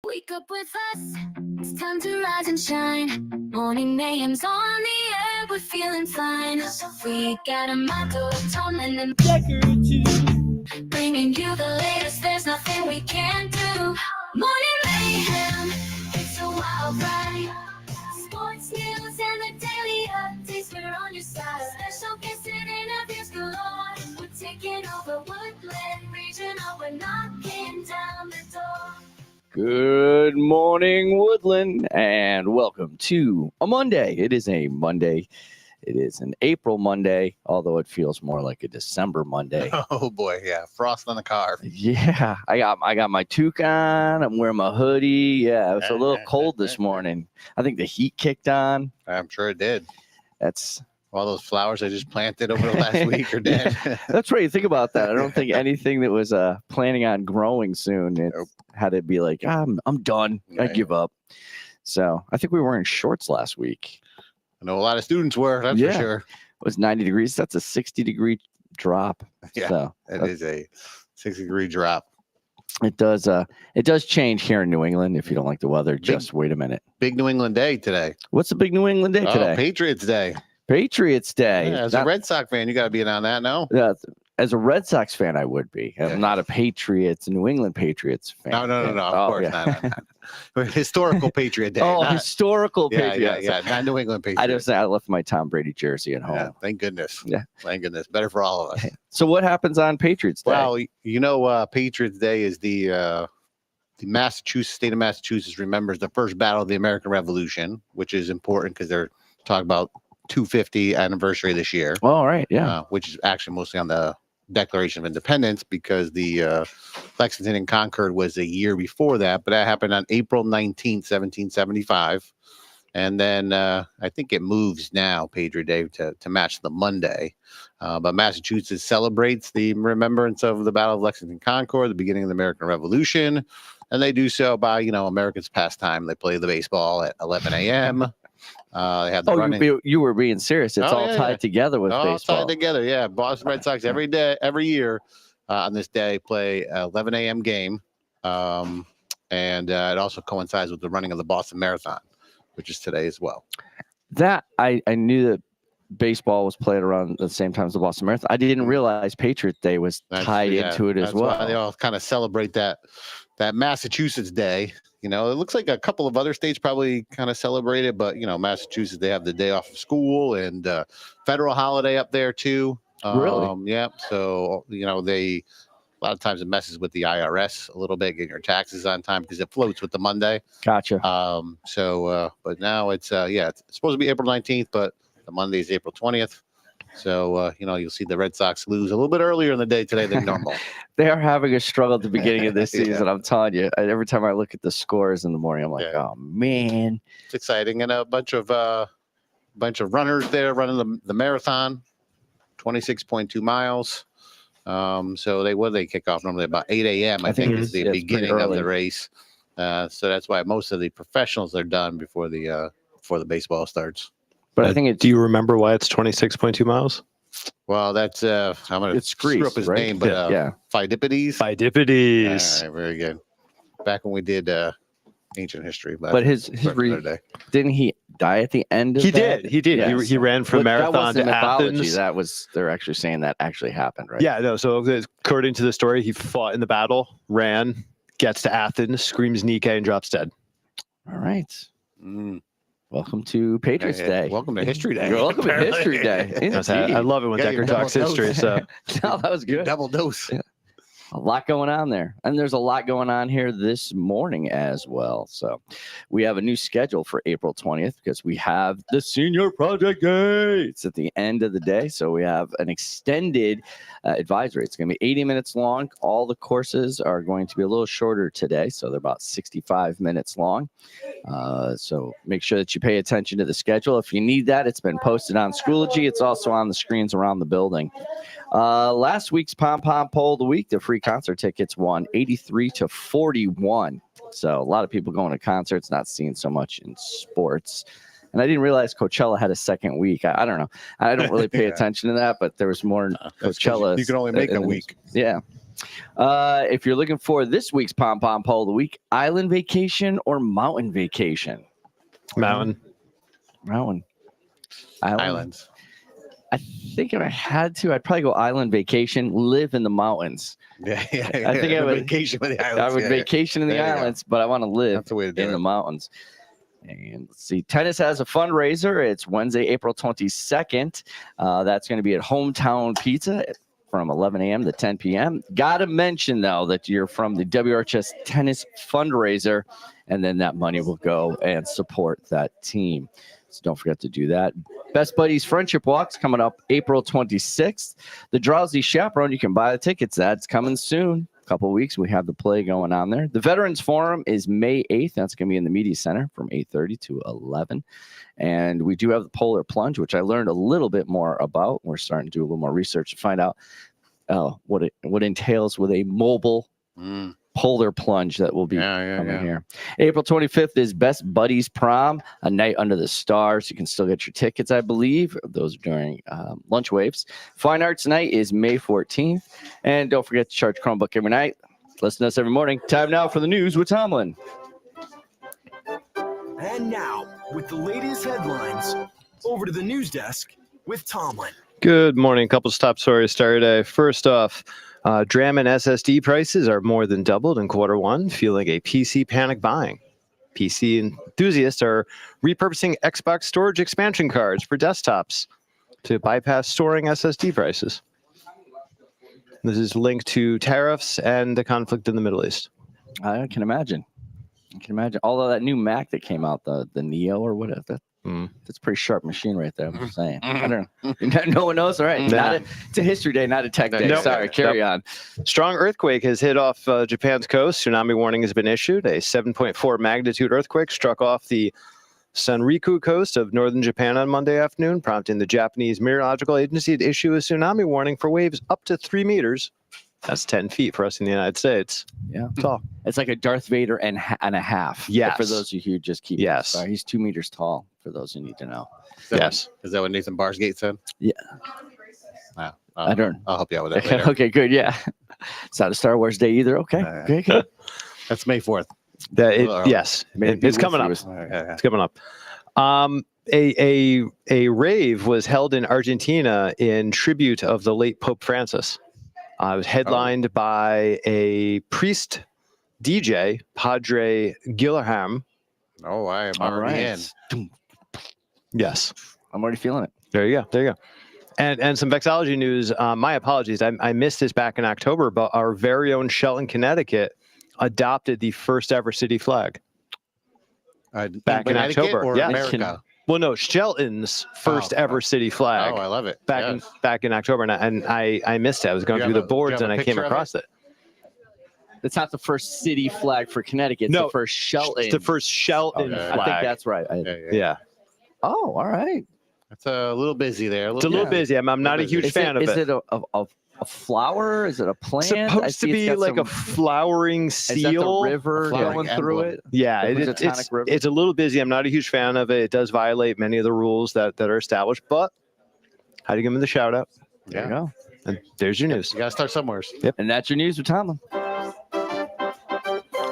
Wake up with us, it's time to rise and shine. Morning mayhem's on the air, we're feeling fine. So we got a motto, Tomlin and Decker, bringing you the latest, there's nothing we can't do. Morning mayhem, it's a wild ride. Sports news and the daily updates, we're on your side. Special guests and interviews galore. We're taking over Woodland Regional, we're knocking down the door. Good morning, Woodland, and welcome to a Monday. It is a Monday. It is an April Monday, although it feels more like a December Monday. Oh boy, yeah, frost on the car. Yeah, I got my toque on. I'm wearing my hoodie. Yeah, it was a little cold this morning. I think the heat kicked on. I'm sure it did. That's all those flowers I just planted over the last week are dead. That's right. You think about that. I don't think anything that was planning on growing soon. It had to be like, I'm done. I give up. So I think we were wearing shorts last week. I know a lot of students were. That's for sure. It was 90 degrees. That's a 60-degree drop. Yeah, so it is a 60-degree drop. It does change here in New England. If you don't like the weather, just wait a minute. Big New England Day today. What's the big New England Day today? Patriots Day. Patriots Day. Yeah, as a Red Sox fan, you got to be in on that, no? Yeah, as a Red Sox fan, I would be. I'm not a New England Patriots fan. No. Of course not. Historical Patriot Day. Historical Patriot. Yeah. Not New England Patriots. I left my Tom Brady jersey at home. Yeah, thank goodness. Yeah. Thank goodness. Better for all of us. So what happens on Patriots Day? Well, Patriots Day is the state of Massachusetts remembers the first battle of the American Revolution, which is important because they're talking about 250 anniversary this year. Oh, all right. Yeah. Which is actually mostly on the Declaration of Independence because the Lexington and Concord was a year before that, but that happened on April 19th, 1775. And then I think it moves now, Patriot Day, to match the Monday. But Massachusetts celebrates the remembrance of the Battle of Lexington Concord, the beginning of the American Revolution. And they do so by, Americans' pastime. They play the baseball at 11 a.m. They have the running. You were being serious. It's all tied together with baseball. All tied together, yeah. Boston Red Sox every year on this day play 11 a.m. game. And it also coincides with the running of the Boston Marathon, which is today as well. That I knew that baseball was played around the same time as the Boston Marathon. I didn't realize Patriot Day was tied into it as well. Why they all kind of celebrate that Massachusetts Day. It looks like a couple of other states probably kind of celebrate it, but Massachusetts, they have the day off of school and federal holiday up there too. Really? Yeah. So they a lot of times it messes with the IRS a little bit, getting your taxes on time because it floats with the Monday. Gotcha. But now it's supposed to be April 19th, but the Monday is April 20th. So, you'll see the Red Sox lose a little bit earlier in the day today than normal. They are having a struggle at the beginning of this season. I'm telling you, every time I look at the scores in the morning, I'm like, oh, man. It's exciting. And a bunch of runners there running the marathon, 26.2 miles. So they kick off normally about 8 a.m. I think is the beginning of the race. So that's why most of the professionals are done before the baseball starts. But I think do you remember why it's 26.2 miles? Well, that's I'm going to screw up his name, but Pheidippides. Pheidippides. All right, very good. Back when we did ancient history. But didn't he die at the end of that? He did. Yes. He ran from Marathon to Athens. They're actually saying that actually happened, right? Yeah, no. So according to the story, he fought in the battle, ran, gets to Athens, screams Nike, and drops dead. All right. Welcome to Patriots Day. Welcome to History Day. Welcome to History Day. I love it when Decker talks history. So no, that was good. Double dose. Yeah. A lot going on there. And there's a lot going on here this morning as well. So we have a new schedule for April 20th because we have the Senior Project Day. It's at the end of the day. So we have an extended advisory. It's going to be 80 minutes long. All the courses are going to be a little shorter today. So they're about 65 minutes long. So make sure that you pay attention to the schedule. If you need that, it's been posted on Schoology. It's also on the screens around the building. Last week's Pom Pom Poll of the Week, the free concert tickets won 83-41. So a lot of people going to concerts, not seeing so much in sports. And I didn't realize Coachella had a second week. I don't know. I don't really pay attention to that, but there was more Coachella. You can only make a week. Yeah. If you're looking for this week's Pom Pom Poll of the Week, island vacation or mountain vacation? Mountain. Mountain. Islands. I think if I had to, I'd probably go island vacation, live in the mountains. Yeah. I think I would vacation with the islands. I would vacation in the There you go. islands, but I want to live That's the way to do in it. the mountains. And let's see, tennis has a fundraiser. It's Wednesday, April 22nd. That's going to be at Hometown Pizza from 11 a.m. to 10 p.m. Got to mention, though, that you're from the WRHS Tennis Fundraiser, and then that money will go and support that team. So don't forget to do that. Best Buddies Friendship Walks coming up April 26th. The Drowsy Chaperone, you can buy the tickets. That's coming soon. A couple of weeks, we have the play going on there. The Veterans Forum is May 8th. That's going to be in the Media Center from 8:30 to 11. And we do have the Polar Plunge, which I learned a little bit more about. We're starting to do a little more research to find out what entails with a mobile polar plunge that will be coming here. April 25th is Best Buddies Prom, a night under the stars. You can still get your tickets, I believe. Those are during lunch waves. Fine Arts Night is May 14th. And don't forget to charge Chromebook every night. Listen to us every morning. Time now for the news with Tomlin. And now, with the latest headlines, over to the news desk with Tomlin. Good morning. A couple of top stories start today. First off, DRAM and SSD prices are more than doubled in quarter one, fueling a PC panic buying. PC enthusiasts are repurposing Xbox storage expansion cards for desktops to bypass storing SSD prices. This is linked to tariffs and the conflict in the Middle East. I can imagine. Although that new Mac that came out, the Neo or whatever, that's a pretty sharp machine right there. I'm just saying. I don't know. No one knows. All right. It's a history day, not a tech day. Nope. Sorry. Carry on. Strong earthquake has hit off Japan's coast. Tsunami warning has been issued. A 7.4 magnitude earthquake struck off the Sanriku coast of northern Japan on Monday afternoon, prompting the Japanese Meteorological Agency to issue a tsunami warning for waves up to 3 meters. That's 10 feet for us in the United States. Yeah. Tall. It's like a Darth Vader and a half. Yes. For those of you who just keep Yes. Sorry, he's 2 meters tall, for those who need to know. Is that what Nathan Barsgate said? Yeah. Wow. I don't. I'll help you out with that later. Okay, good. Yeah. It's not a Star Wars day either. Okay. Okay, good. That's May 4th. Yes. It's coming up. It's coming up. A rave was held in Argentina in tribute of the late Pope Francis. It was headlined by a priest DJ, Padre Guilherme. Oh, I am All already in. Yes. I'm already feeling it. There you go. And some vexology news. My apologies. I missed this back in October, but our very own Shelton, Connecticut adopted the first ever city flag. Back in October. Or Yeah. America? Well, no, Shelton's first ever city flag. Oh, I love it. Back in October, and I missed it. I was going through the boards and I came across it. It's not the first city flag for Connecticut. It's No, the first Shelton. It's the first Shelton flag. I think that's right. Yeah. Oh, all right. It's a little busy there. It's a little busy. I'm not a huge fan of it. Is it a flower? Is it a plant? It's supposed to be like a flowering seal. Is that the river flowering going through emblem. it? Yeah, The Housatonic River? it's a little busy. I'm not a huge fan of it. It does violate many of the rules that are established, but how do you give him the shout out? There you go. And there's your news. You got to start somewhere. And that's your news with Tomlin.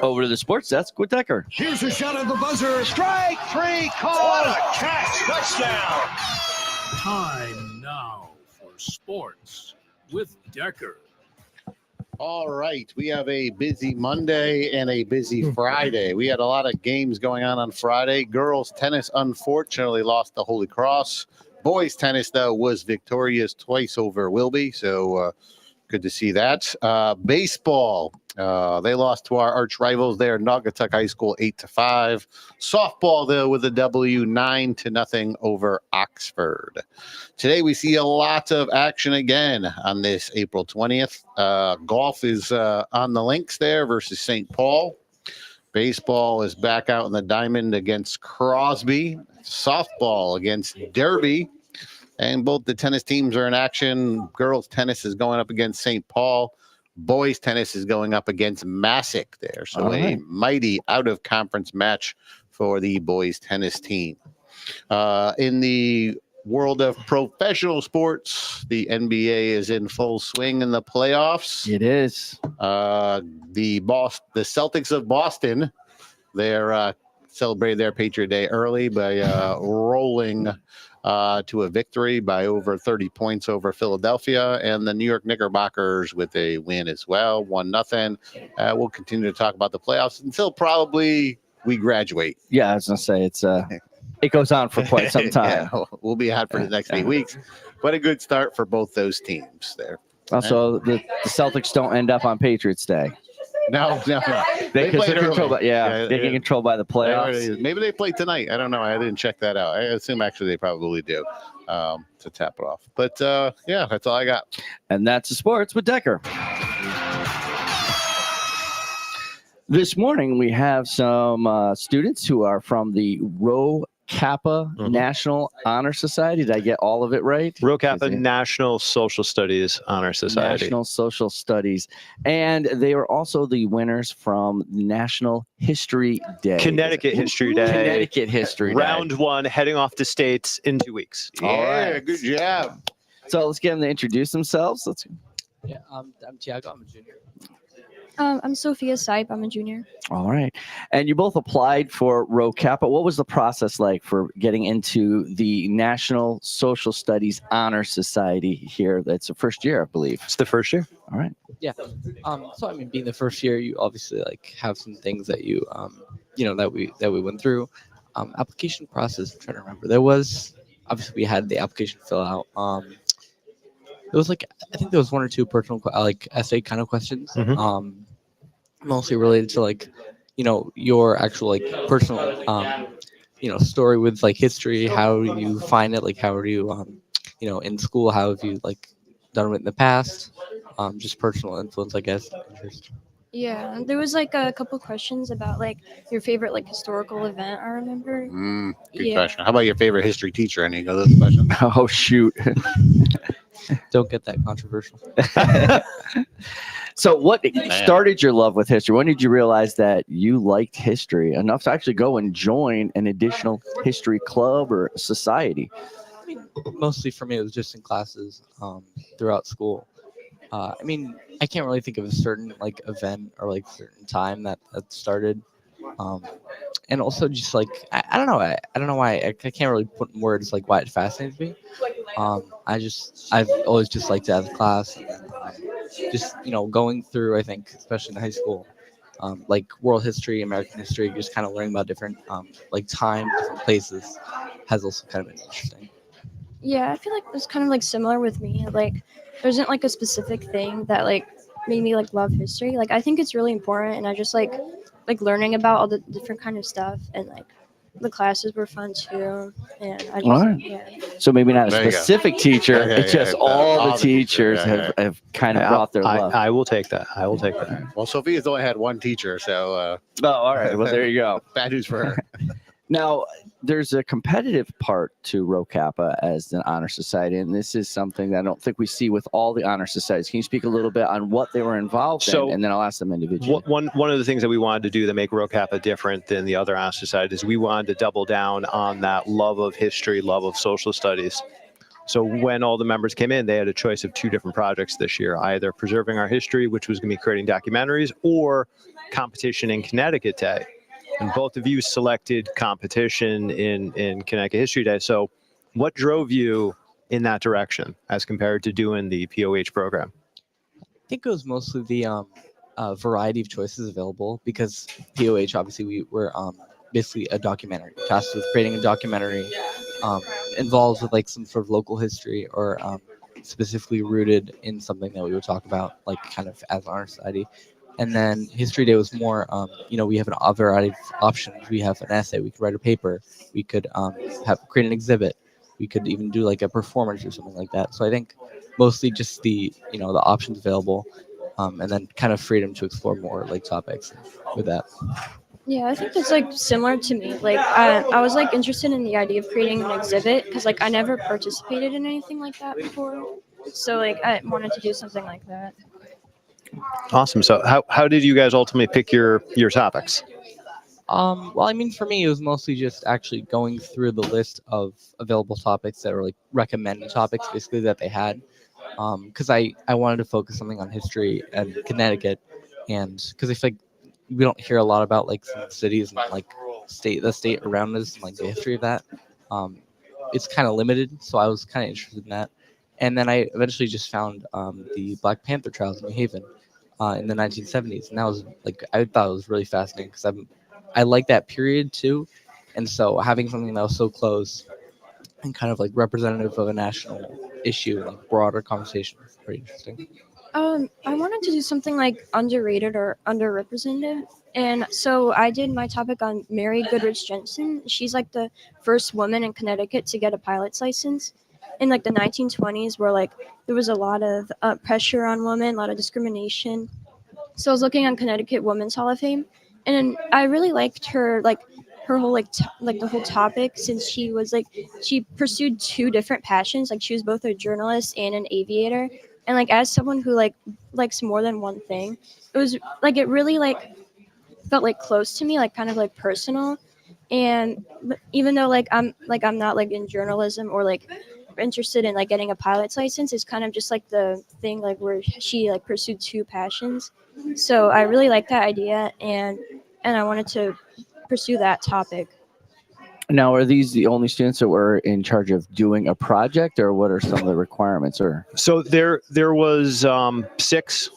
Over to the sports desk with Decker. Here's a shot at the buzzer. Strike three, call. What a catch. Touchdown. Time now for sports with Decker. All right. We have a busy Monday and a busy Friday. We had a lot of games going on Friday. Girls tennis, unfortunately, lost the Holy Cross. Boys tennis, though, was victorious twice over Wilby. So good to see that. Baseball. They lost to our arch rivals there, Naugatuck High School, 8-5. Softball, though, with a W, 9-0 over Oxford. Today, we see a lot of action again on this April 20th. Golf is on the links there versus St. Paul. Baseball is back out in the diamond against Crosby. Softball against Derby. And both the tennis teams are in action. Girls tennis is going up against St. Paul. Boys tennis is going up against Massac there. So a mighty out-of-conference match for the boys tennis team. In the World of professional sports. The NBA is in full swing in the playoffs. It is. The Celtics of Boston, they're celebrated their Patriot Day early by rolling to a victory by over 30 points over Philadelphia, and the New York Knickerbockers with a win as well, 1-0. We'll continue to talk about the playoffs until probably we graduate. Yeah, I was gonna say it goes on for quite some time. Yeah, we'll be out for the next 8 weeks, but a good start for both those teams there. Also, the Celtics don't end up on Patriots Day. No. They played early. They get controlled by the playoffs. Maybe they play tonight. I don't know. I didn't check that out. I assume actually they probably do to tap it off. But yeah, that's all I got. And that's the sports with Decker. This morning we have some students who are from the Rho Kappa National Honor Society. Did I get all of it right? Rho Kappa National Social Studies Honor Society. National Social Studies. And they were also the winners from National History Day. Connecticut History Day. Connecticut History Day. Round 1, heading off to states in 2 weeks. All Yeah, right. good job. So let's get them to introduce themselves. Yeah, I'm Tiago. I'm a junior. I'm Sophia Sipe. I'm a junior. All right. And you both applied for Rho Kappa. What was the process like for getting into the National Social Studies Honor Society here? That's the first year, I believe. It's the first year. All right. Yeah. So I mean, being the first year, you obviously like have some things that you that we went through. Application process. I'm trying to remember. There was obviously we had the application fill out. It was like I think there was 1 or 2 personal like essay kind of questions. Mostly related to like your actual like personal story with like history. How do you find it? Like how do you in school, how have you like done it in the past? Just personal influence, I guess. Interest. Yeah, there was like a couple questions about like your favorite like historical event. I remember. Good Yeah. question. How about your favorite history teacher? Any of those questions? Oh, shoot. Don't get that controversial. So what started your love with history? When did you realize that you liked history enough to actually go and join an additional history club or society? I mean, mostly for me, it was just in classes throughout school. I mean, I can't really think of a certain like event or like certain time that started. And also just like I don't know. I don't know why I can't really put in words like why it fascinates me. I've always just liked to have class, and then, just going through. I think especially in high school, like world history, American history, just kind of learning about different like time, different places, has also kind of been interesting. Yeah, I feel like it's kind of like similar with me. Like, there isn't like a specific thing that like made me like love history. Like, I think it's really important, and I just like learning about all the different kind of stuff, and like the classes were fun too. And I just Alright. yeah. So maybe not a There you go. specific teacher. Yeah, It's just yeah. all All the the teachers, teachers yeah, have kind of brought their love. I will take that. I will take that. Well, Sophia's only had 1 teacher, so Oh, all right. Well, there you go. bad news for her. Now, there's a competitive part to Rho Kappa as an honor society, and this is something that I don't think we see with all the honor societies. Can you speak a little bit on what they were involved So, in, and then I'll ask them individually. One of the things that we wanted to do that make Rho Kappa different than the other honor societies is we wanted to double down on that love of history, love of social studies. So when all the members came in, they had a choice of 2 different projects this year, either preserving our history, which was going to be creating documentaries, or competition in Connecticut Day. And both of you selected competition in Connecticut History Day. So what drove you in that direction as compared to doing the POH program? I think it was mostly the variety of choices available because POH obviously we were basically a documentary tasked with creating a documentary involved with like some sort of local history or specifically rooted in something that we would talk about like kind of as our society. And then History Day was more, we have a variety of options. We have an essay. We could write a paper. We could create an exhibit. We could even do like a performance or something like that. So I think mostly just the options available, and then kind of freedom to explore more like topics with that. Yeah, I think that's like similar to me. Like, I was like interested in the idea of creating an exhibit because like I never participated in anything like that before. So like I wanted to do something like that. Awesome. So how did you guys ultimately pick your topics? Well, I mean, for me, it was mostly just actually going through the list of available topics that were like recommended topics, basically that they had. Because I wanted to focus something on history and Connecticut, and because I feel like we don't hear a lot about like some cities and like the state around us and like the history of that. Um, it's kind of limited, so I was kind of interested in that. And then I eventually just found the Black Panther trials in New Haven in the 1970s, and that was like I thought it was really fascinating because I like that period too, and so having something that was so close and kind of like representative of a national issue and like broader conversation was pretty interesting. I wanted to do something like underrated or underrepresented. And so I did my topic on Mary Goodrich Jensen. She's like the first woman in Connecticut to get a pilot's license in like the 1920s, where like there was a lot of pressure on women, a lot of discrimination. So I was looking on Connecticut Women's Hall of Fame, and I really liked her her whole like the whole topic, since she was like she pursued two different passions. Like she was both a journalist and an aviator, and like as someone who like likes more than one thing, it was like it really like felt like close to me, like kind of like personal. And even though I'm not like in journalism or like interested in like getting a pilot's license, it's kind of just like the thing like where she like pursued two passions. So I really like that idea, and I wanted to pursue that topic. Now, are these the only students that were in charge of doing a project, or what are some of the requirements? Or So there was 6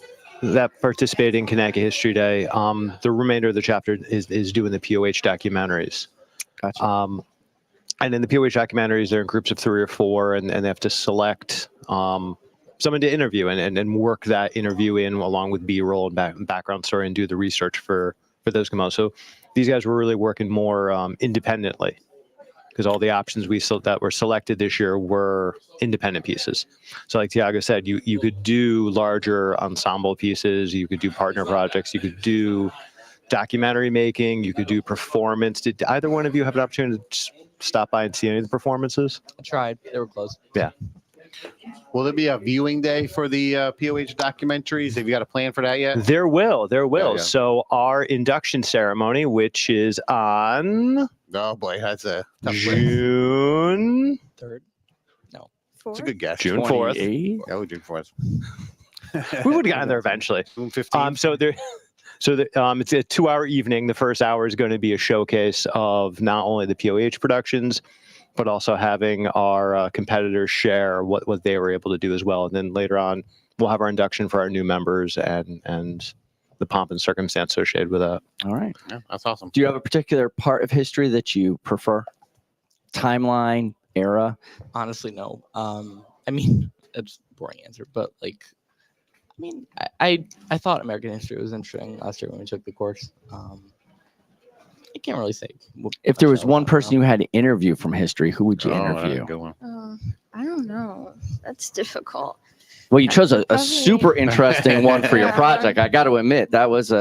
that participated in Connecticut History Day. The remainder of the chapter is doing the POH documentaries. gotcha. And in the POH documentaries, they're in groups of 3 or 4, and they have to select someone to interview and work that interview in along with B-roll and background story and do the research for those come out. So these guys were really working more independently, because all the options that were selected this year were independent pieces. So like Tiago said, you could do larger ensemble pieces, you could do partner projects, you could do documentary making, you could do performance. Did either one of you have an opportunity to just stop by and see any of the performances? I tried; they were close. Yeah. Will there be a viewing day for the POH documentaries? Have you got a plan for that yet? There will. Yeah. So our induction ceremony, which is on Oh boy, that's a tough one. June Third, no, It's a good guess. June 4th. 28? Yeah, June 4th. We would have gotten there eventually. June 15th. So it's a 2-hour evening. The first hour is going to be a showcase of not only the POH productions, but also having our competitors share what they were able to do as well. And then later on, we'll have our induction for our new members and the pomp and circumstance associated with that. All right. Yeah, that's awesome. Do you have a particular part of history that you prefer? Timeline, era? honestly, no. I mean, it's a boring answer, but like, I mean, I thought American history was interesting last year when we took the course. I can't really say. If there was one person you had to interview from history, who would you interview? Good one. I don't know. That's difficult. Well, you chose a Probably- super interesting one for your Yeah. project. I got to admit, that was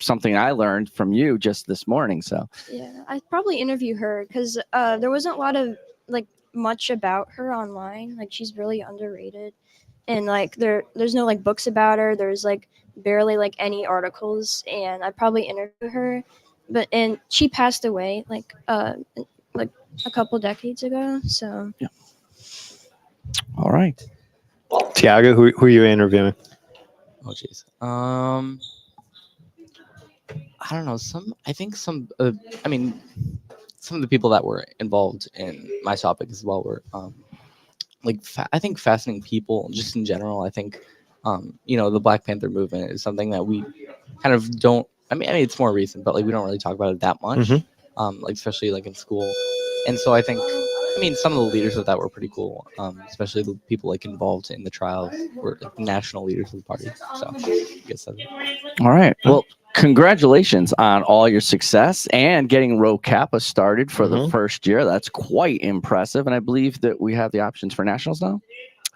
something I learned from you just this morning. So, Yeah, I'd probably interview her because there wasn't a lot of like much about her online. Like she's really underrated, and like there's no like books about her. There's like barely like any articles, and I'd probably interview her. And she passed away like a couple decades ago. So all right. Tiago, who are you interviewing? Oh, jeez. I don't know. I think I mean, some of the people that were involved in my topic as well were, I think fascinating people just in general. I think, the Black Panther movement is something that we kind of don't. I mean, it's more recent, but like we don't really talk about it that much. Mhm. Like especially like in school, and so I think. I mean, some of the leaders of that were pretty cool, especially the people like involved in the trials were like national leaders of the party. So I guess that's All right. Well, congratulations on all your success and getting Rho Kappa started for the first year. That's quite impressive. And I believe that we have the options for nationals now.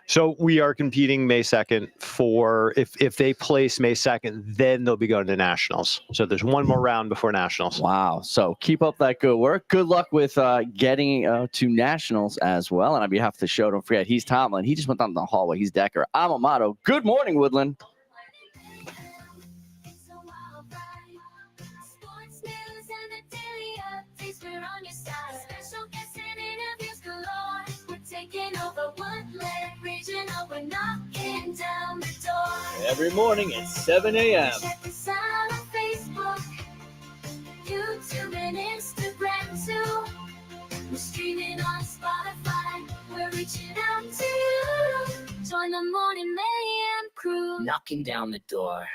So we are competing May 2nd for if they place May 2nd, then they'll be going to nationals. So there's one more round before nationals. Wow. So keep up that good work. Good luck with getting to nationals as well. And on behalf of the show, don't forget, he's Tomlin. He just went down the hallway. He's Decker. I'm Amato. Good morning, Woodland. So alright. Sports news and on your side. Special guests and interviews galore. We're taking over Woodland Regional. We're knocking down the door. Every morning at 7 a.m. Check us out on Facebook, YouTube, and Instagram too. We're streaming on Spotify. We're reaching out to you. Join the Morning Mayhem crew. Knocking down the door.